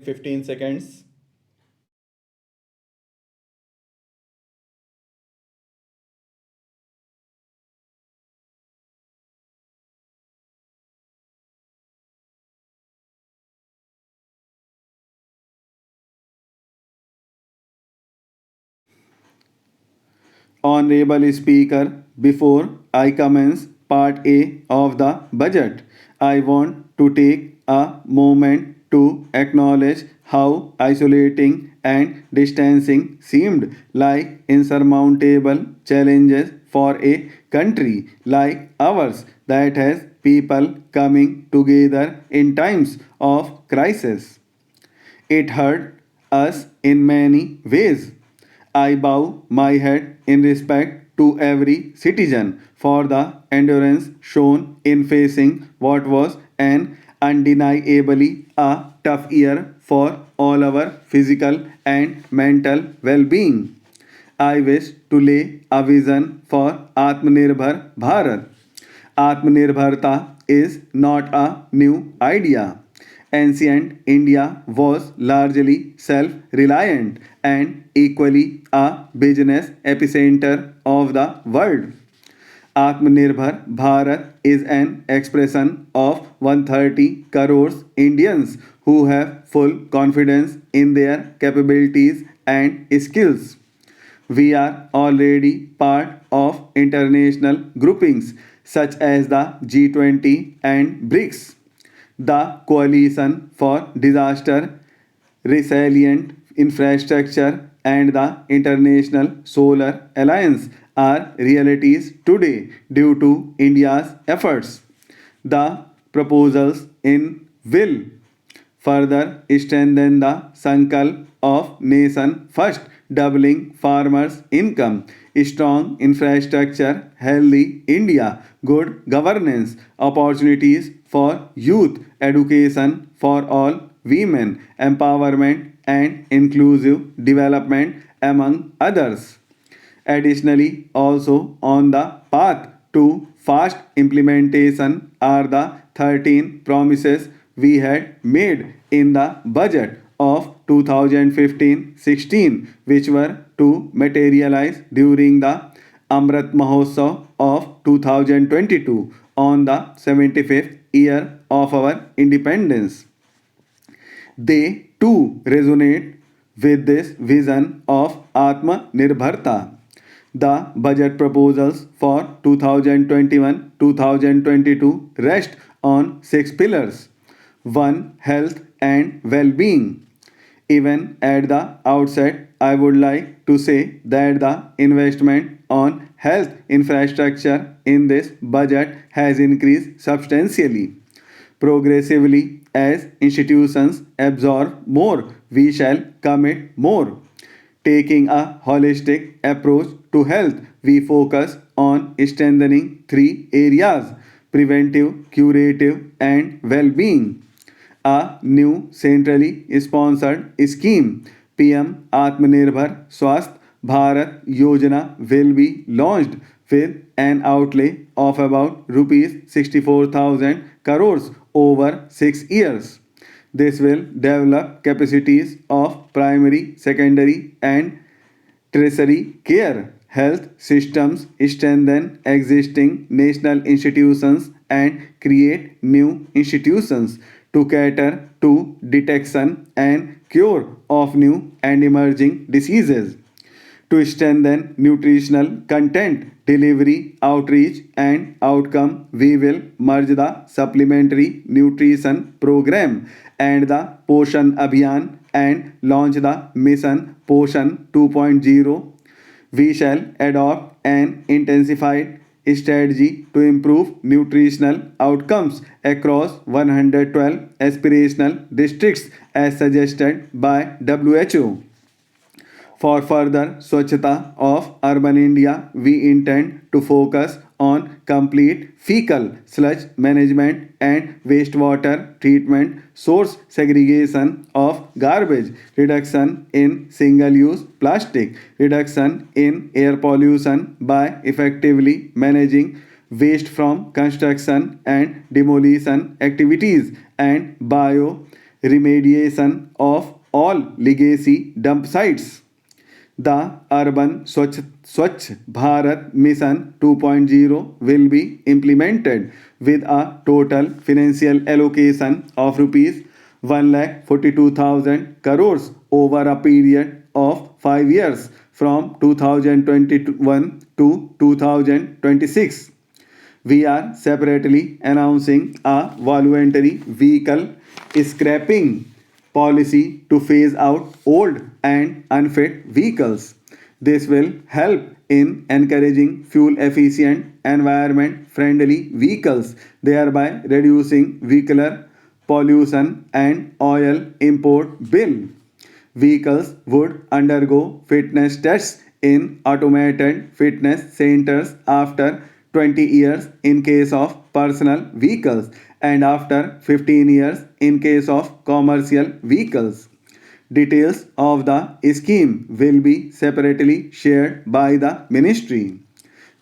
15 seconds. Honorable Speaker, before I commence part A of the budget, I want to take a moment to acknowledge how isolating and distancing seemed like insurmountable challenges for a country like ours that has people coming together in times of crisis. It hurt us in many ways. I bow my head in respect to every citizen for the endurance shown in facing what was an undeniably a tough year for all our physical and mental well being. I wish to lay a vision for Atmanirbhar Bharat. Atmanirbharta is not a new idea. Ancient India was largely self reliant and equally a business epicenter of the world. Atmanirbhar Bharat is an expression of 130 crores Indians who have full confidence in their capabilities and skills. We are already part of international groupings such as the G20 and BRICS. The Coalition for Disaster Resilient Infrastructure and the International Solar Alliance are realities today due to India's efforts. The proposals in will further strengthen the Sankalp of Nation First, doubling farmers' income, strong infrastructure, healthy India, good governance, opportunities for youth, education for all, women, empowerment, and inclusive development, among others. Additionally, also on the path to fast implementation are the 13 promises we had made in the budget of 2015-16, which were to materialize during the Amrit Mahotsav of 2022 on the 75th year of our independence. They too resonate with this vision of Atmanirbharta. The budget proposals for 2021-2022 rest on six pillars. 1. Health and well-being. Even at the outset, I would like to say that the investment on health infrastructure in this budget has increased substantially. Progressively, as institutions absorb more, we shall commit more. Taking a holistic approach to health, we focus on strengthening three areas: preventive, curative, and well being. A new centrally sponsored scheme, PM Atmanirbhar Swasth Bharat Yojana, will be launched with an outlay of about rupees 64,000 crores over 6 years. This will develop capacities of primary, secondary, and tertiary care health systems, strengthen existing national institutions, and create new institutions to cater to detection and cure of new and emerging diseases. To strengthen nutritional content delivery, outreach, and outcome, we will merge the supplementary nutrition program and the Poshan Abhiyan and launch the mission Poshan 2.0. We shall adopt an intensified strategy to improve nutritional outcomes across 112 aspirational districts as suggested by WHO. For further Swachhata of urban India, we intend to focus on complete fecal sludge management and wastewater treatment, source segregation of garbage, reduction in single use plastic, reduction in air pollution by effectively managing waste from construction and demolition activities, and bio remediation of all legacy dump sites. The Urban Swachh Bharat Mission 2.0 will be implemented with a total financial allocation of rupees 1,42,000 crores over a period of 5 years from 2021 to 2026. We are separately announcing a voluntary vehicle scrapping policy to phase out old and unfit vehicles. This will help in encouraging fuel efficient, environment friendly vehicles, thereby reducing vehicular pollution and oil import bill. Vehicles would undergo fitness tests in automated fitness centers after 20 years in case of personal vehicles and after 15 years in case of commercial vehicles. Details of the scheme will be separately shared by the ministry.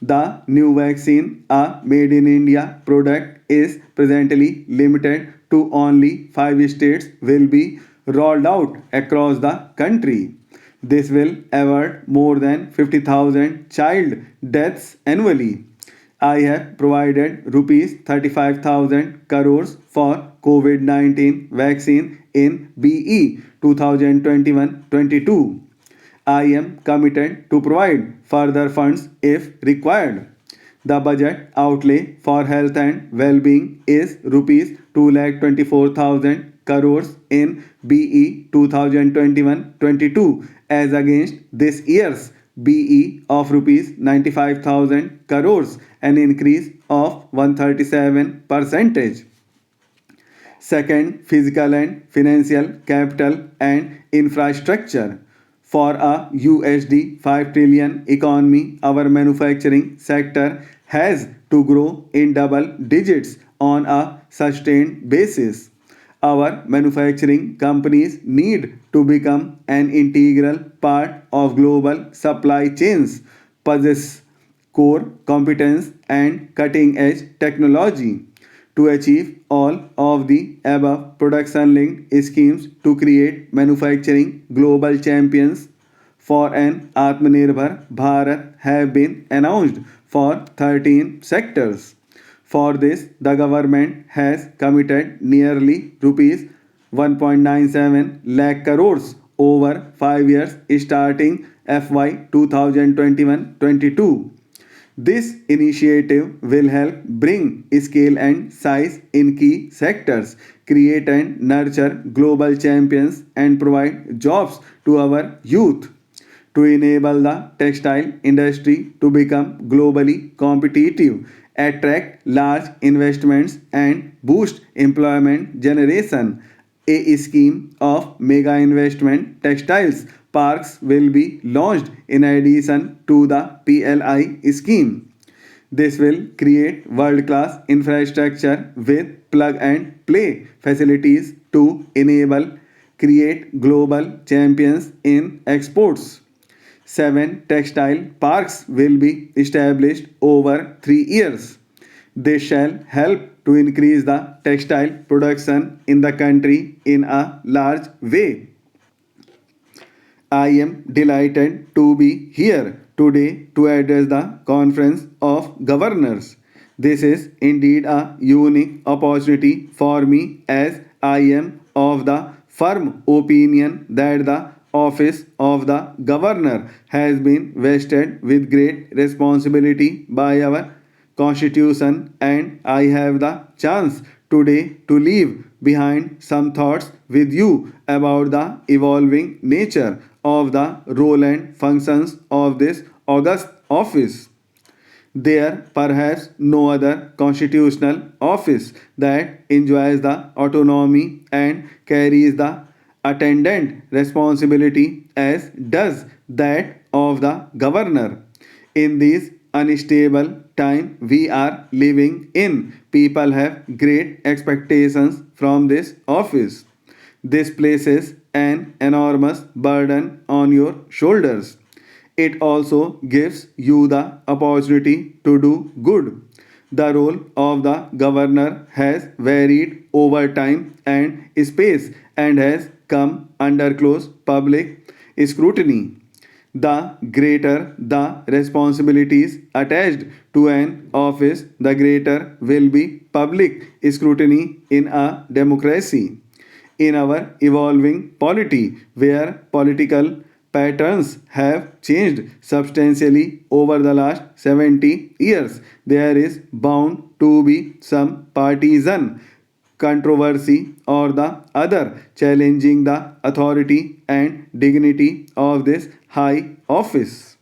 The new vaccine, a made in India product, is presently limited to only 5 states, will be rolled out across the country. This will avert more than 50,000 child deaths annually. I have provided rupees 35,000 crores for COVID-19 vaccine in BE 2021-22. I am committed to provide further funds if required. The budget outlay for health and well-being is rupees 2,24,000 crores in BE 2021-22 as against this year's BE of rupees 95,000 crores, an increase of 137 percentage. Second, physical and financial capital and infrastructure. For a USD 5 trillion economy, our manufacturing sector has to grow in double digits on a sustained basis. Our manufacturing companies need to become an integral part of global supply chains, possess core competence and cutting edge technology. To achieve all of the above production linked schemes to create manufacturing global champions for an Atmanirbhar Bharat have been announced for 13 sectors. For this, the government has committed nearly rupees 1.97 lakh crores over 5 years starting FY 2021-22. This initiative will help bring scale and size in key sectors, create and nurture global champions, and provide jobs to our youth. To enable the textile industry to become globally competitive, attract large investments, and boost employment generation, a scheme of mega investment textiles parks will be launched in addition to the PLI scheme. This will create world class infrastructure with plug and play facilities to enable create global champions in exports. 7 textile parks will be established over 3 years. This shall help to increase the textile production in the country in a large way. I am delighted to be here today to address the Conference of Governors. This is indeed a unique opportunity for me as I am of the firm opinion that the office of the governor has been vested with great responsibility by our constitution, and I have the chance today to leave behind some thoughts with you about the evolving nature of the role and functions of this august office. There perhaps no other constitutional office that enjoys the autonomy and carries the attendant responsibility as does that of the governor. In this unstable time we are living in, people have great expectations from this office. This places an enormous burden on your shoulders. It also gives you the opportunity to do good. The role of the governor has varied over time and space and has come under close public scrutiny. The greater the responsibilities attached to an office, the greater will be public scrutiny in a democracy. In our evolving polity, where political patterns have changed substantially over the last 70 years, there is bound to be some partisan controversy or the other challenging the authority and dignity of this high office.